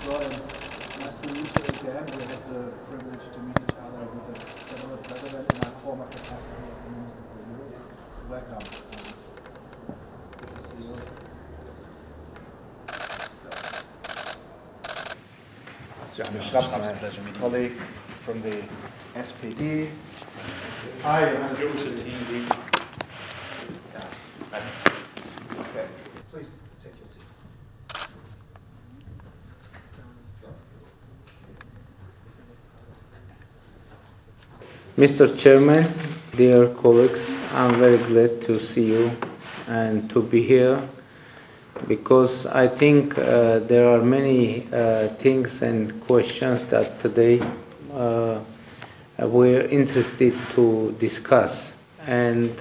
well, and nice to meet you again. We had the privilege to meet each other with the federal president in my former capacity as the Minister for Europe. Welcome. Good to see you. So I'm my colleague from the SPD. Hi, I'm Joseph TV. Okay, please take your seat. Mr. Chairman, dear colleagues, I'm very glad to see you and to be here because I think there are many things and questions that today we're interested to discuss, and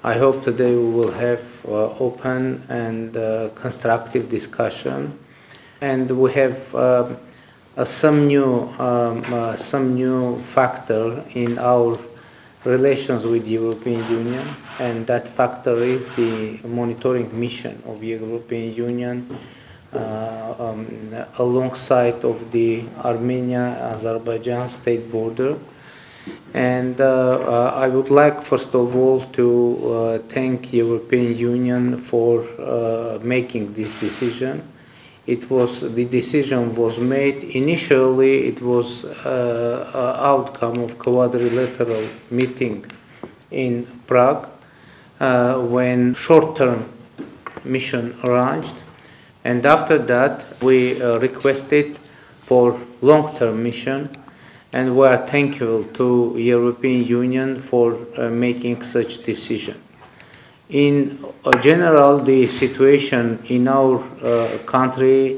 I hope today we will have open and constructive discussion, and we have some new factor in our relations with the European Union, and that factor is the monitoring mission of the European Union alongside of the Armenia-Azerbaijan state border. And I would like first of all to thank the European Union for making this decision. The decision was made initially. It was outcome of quadrilateral meeting in Prague when short-term mission arranged, and after that we requested for long-term mission, and we are thankful to European Union for making such decision. In general, the situation in our country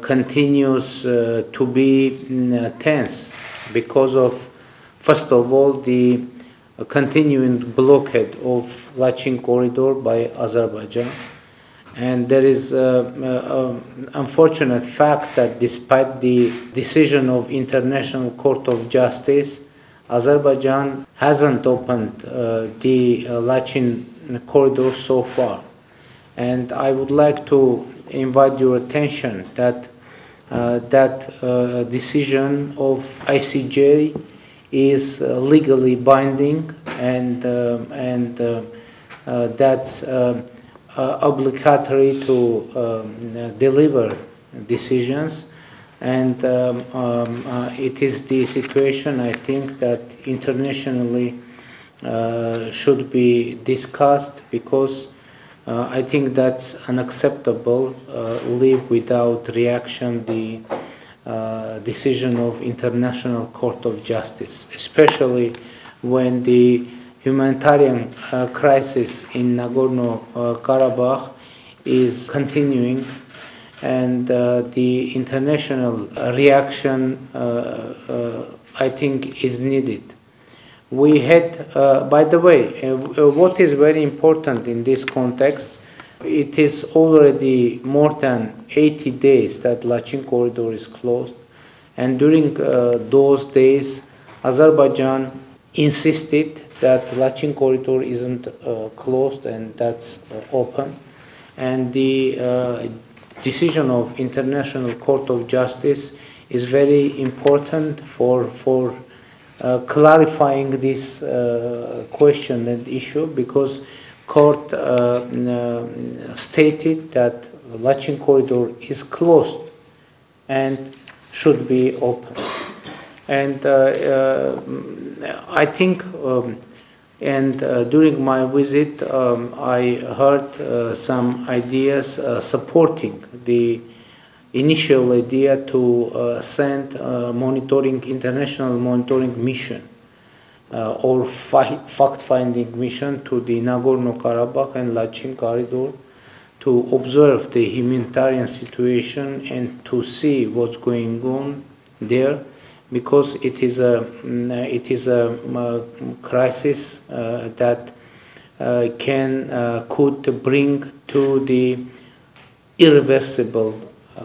continues to be tense because of, first of all, the continuing blockade of Lachin corridor by Azerbaijan. And there is an unfortunate fact that despite the decision of International Court of Justice, Azerbaijan hasn't opened the Lachin corridor so far. And I would like to invite your attention that that decision of ICJ is legally binding, and that's obligatory to deliver decisions, and it is the situation I think that internationally should be discussed, because I think that's unacceptable. Leave without reaction the decision of International Court of Justice, especially when the humanitarian crisis in Nagorno-Karabakh is continuing, and the international reaction I think is needed. We had, by the way, what is very important in this context, it is already more than 80 days that Lachin corridor is closed, and during those days Azerbaijan insisted that Lachin corridor isn't closed and that's open, and the decision of International Court of Justice is very important for clarifying this question and issue, because court stated that Lachin corridor is closed and should be open. And I think, during my visit, I heard some ideas supporting the initial idea to send international monitoring mission or fact-finding mission to the Nagorno-Karabakh and Lachin corridor to observe the humanitarian situation and to see what's going on there, because it is a crisis that could bring to the irreversible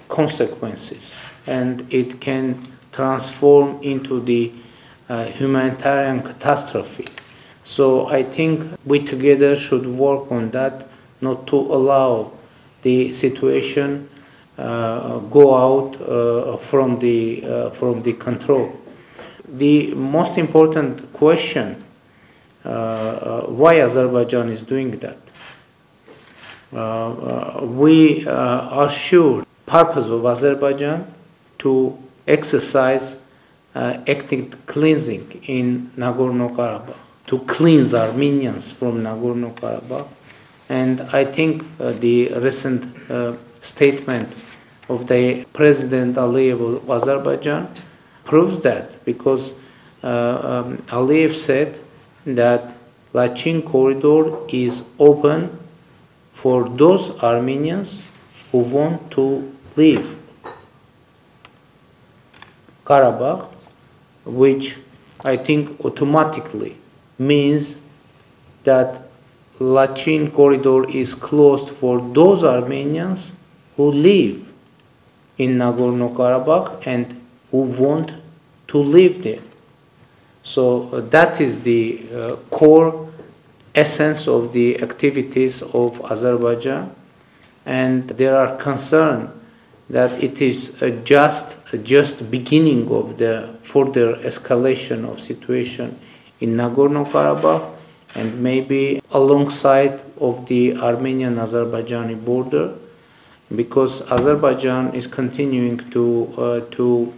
consequences, and it can transform into the humanitarian catastrophe. So I think we together should work on that, not to allow the situation go out from the control. The most important question, why Azerbaijan is doing that? We are sure purpose of Azerbaijan to exercise ethnic cleansing in Nagorno-Karabakh, to cleanse Armenians from Nagorno-Karabakh. And I think the recent statement of the President Aliyev of Azerbaijan proves that, because Aliyev said that Lachin corridor is open for those Armenians who want to leave Karabakh, which I think automatically means that Lachin corridor is closed for those Armenians who live in Nagorno-Karabakh and who want to live there. So that is the core essence of the activities of Azerbaijan, and there are concerns that it is just beginning of the further escalation of situation in Nagorno-Karabakh, and maybe alongside of the Armenian-Azerbaijani border, because Azerbaijan is continuing to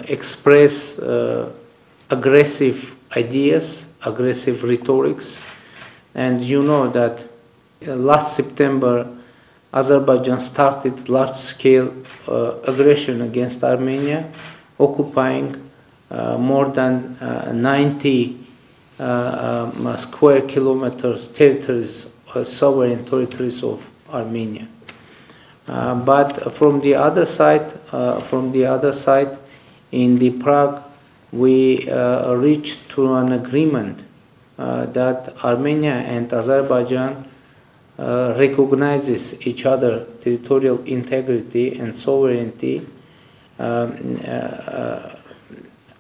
express aggressive ideas, aggressive rhetorics. And you know that last September Azerbaijan started large-scale aggression against Armenia, occupying more than 90 square kilometers territories, sovereign territories of Armenia. But from the other side, in the Prague, we reached to an agreement that Armenia and Azerbaijan recognizes each other territorial integrity and sovereignty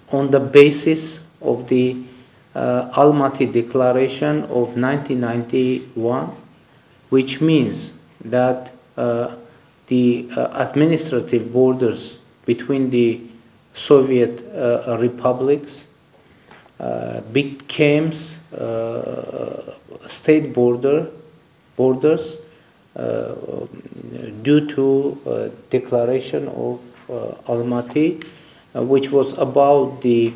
on the basis of the Almaty Declaration of 1991, which means that the administrative borders between the Soviet republics became state borders due to declaration of Almaty, which was about the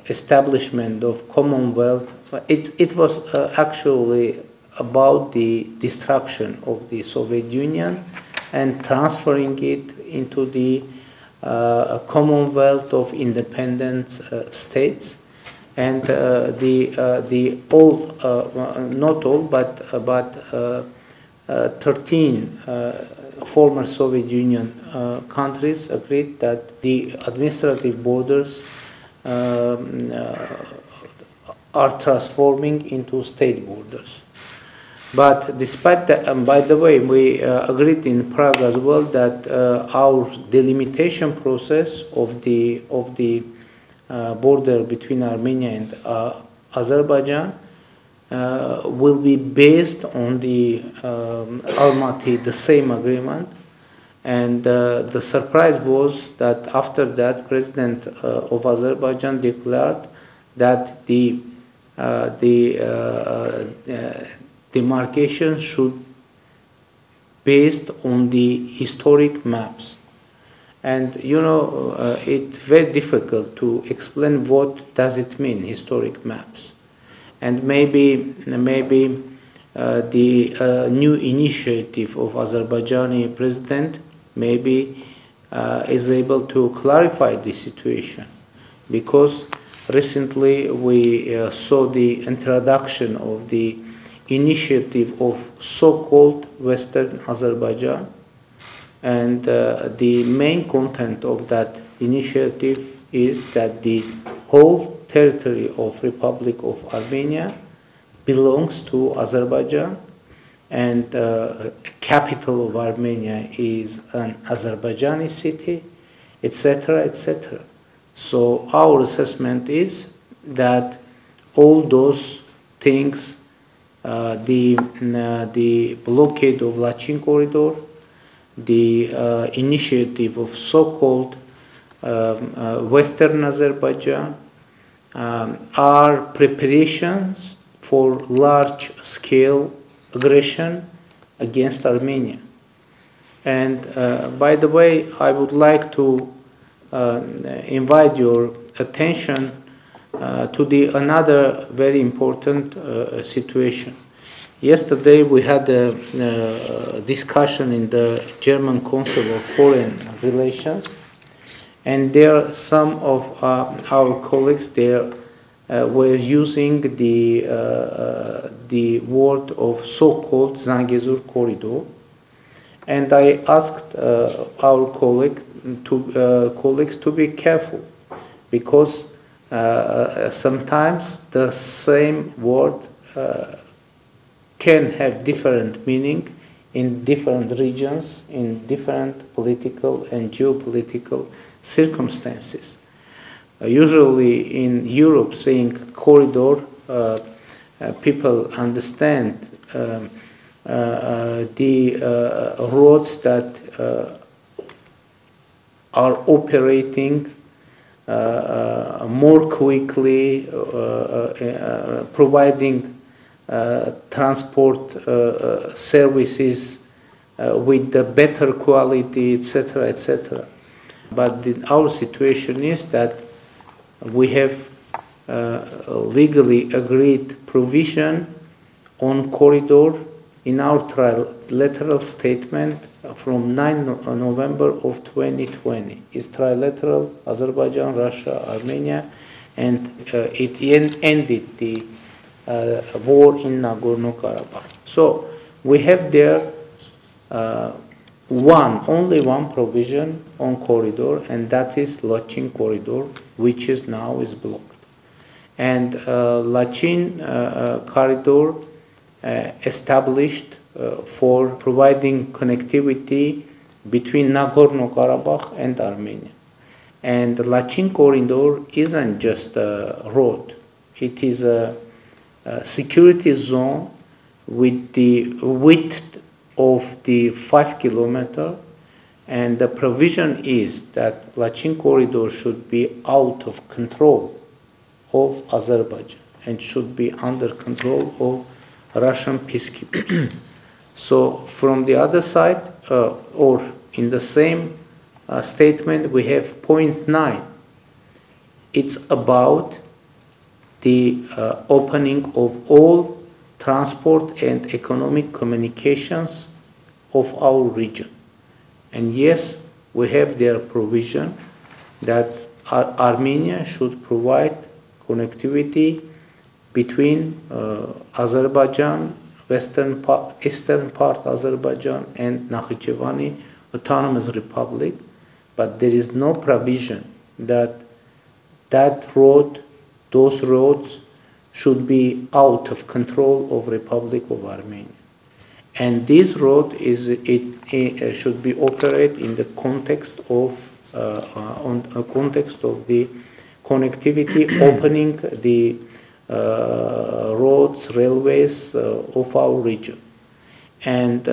establishment of Commonwealth. It was actually about the destruction of the Soviet Union and transferring it into the Commonwealth of independent states, and the all, not all, but 13 former Soviet Union countries agreed that the administrative borders are transforming into state borders. But despite that, and by the way, we agreed in Prague as well that our delimitation process of the border between Armenia and Azerbaijan will be based on the Almaty, the same agreement. And the surprise was that after that, President of Azerbaijan declared that the demarcation should based on the historic maps. And you know, it's very difficult to explain what does it mean, historic maps. And maybe the new initiative of Azerbaijani president maybe is able to clarify the situation, because recently we saw the introduction of the initiative of so-called Western Azerbaijan, and the main content of that initiative is that the whole territory of Republic of Armenia belongs to Azerbaijan, and capital of Armenia is an Azerbaijani city, etc., etc. So our assessment is that all those things, the blockade of Lachin corridor, the initiative of so-called Western Azerbaijan are preparations for large-scale aggression against Armenia. And by the way, I would like to invite your attention to another very important situation. Yesterday we had a discussion in the German Council of Foreign Relations, and there some of our colleagues there were using the word of so-called Zangezur corridor, and I asked our colleagues to be careful, because sometimes the same word can have different meaning in different regions, in different political and geopolitical circumstances. Usually in Europe, saying corridor, people understand the roads that are operating more quickly, providing transport services with the better quality, etc., etc. But our situation is that we have legally agreed provision on corridor in our trilateral statement from 9 November of 2020. It's trilateral, Azerbaijan, Russia, Armenia, and it ended the war in Nagorno-Karabakh. So we have there only one provision on corridor, and that is Lachin corridor, which is now blocked. And Lachin corridor established for providing connectivity between Nagorno-Karabakh and Armenia. And the Lachin corridor isn't just a road. It is a security zone with the width of the 5 kilometer, and the provision is that Lachin corridor should be out of control of Azerbaijan and should be under control of Russian peacekeepers. So from the other side, or in the same statement, we have point 9. It's about the opening of all transport and economic communications of our region. And yes, we have their provision that Armenia should provide connectivity between Azerbaijan, eastern part Azerbaijan, and Nakhchivani Autonomous Republic, but there is no provision that those roads should be out of control of Republic of Armenia. And this road should be operated in the context of the connectivity, opening the roads, railways of our region. And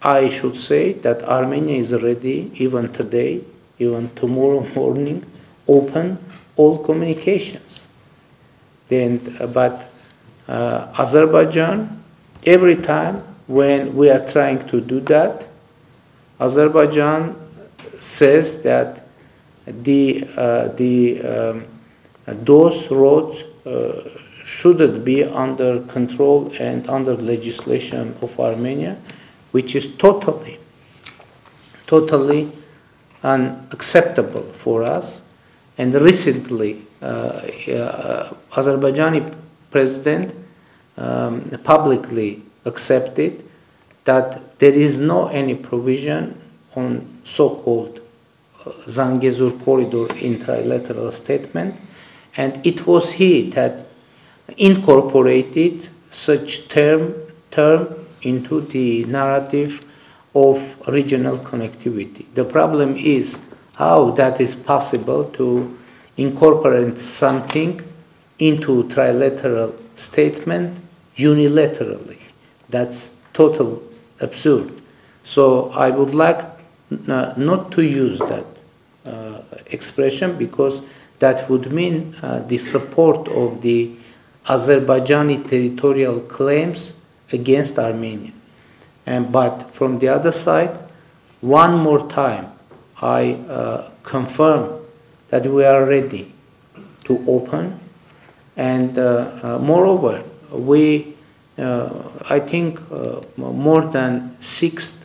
I should say that Armenia is ready, even today, even tomorrow morning, open all communications. But Azerbaijan, every time when we are trying to do that, Azerbaijan says that those roads shouldn't be under control and under legislation of Armenia, which is totally unacceptable for us. And recently, Azerbaijani president publicly accepted that there is no any provision on so-called Zangezur corridor in trilateral statement, and it was he that incorporated such term into the narrative of regional connectivity. The problem is how that is possible to incorporate something into trilateral statement unilaterally. That's total absurd. So I would like not to use that expression, because that would mean the support of the Azerbaijani territorial claims against Armenia. But from the other side, one more time, I confirm that we are ready to open, and moreover, we, I think, more than six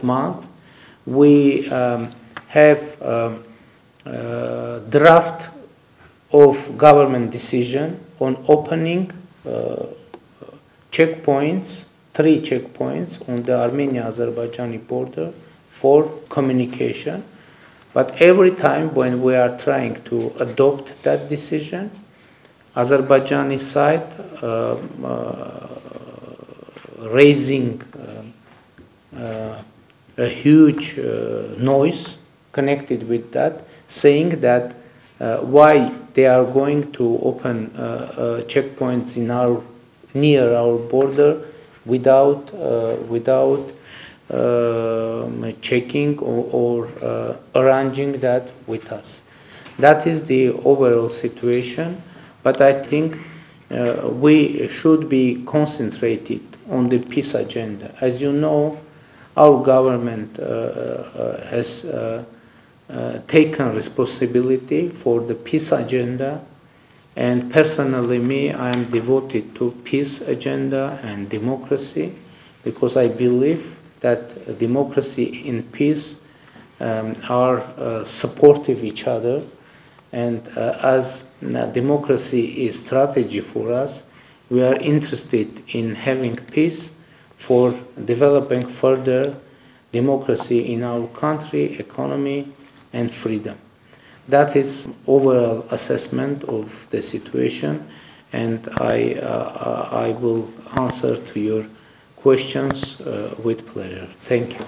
months, we have draft of government decision on opening checkpoints, 3 checkpoints on the Armenia-Azerbaijani border for communication. But every time when we are trying to adopt that decision, Azerbaijani side raising a huge noise connected with that, saying that why they are going to open checkpoints in near our border without checking or arranging that with us. That is the overall situation, but I think we should be concentrated on the peace agenda. As you know, our government has taken responsibility for the peace agenda, and personally me, I am devoted to peace agenda and democracy, because I believe that democracy and peace are supportive each other, and as democracy is strategy for us, we are interested in having peace for developing further democracy in our country, economy, and freedom. That is overall assessment of the situation, and I will answer to your questions with pleasure. Thank you.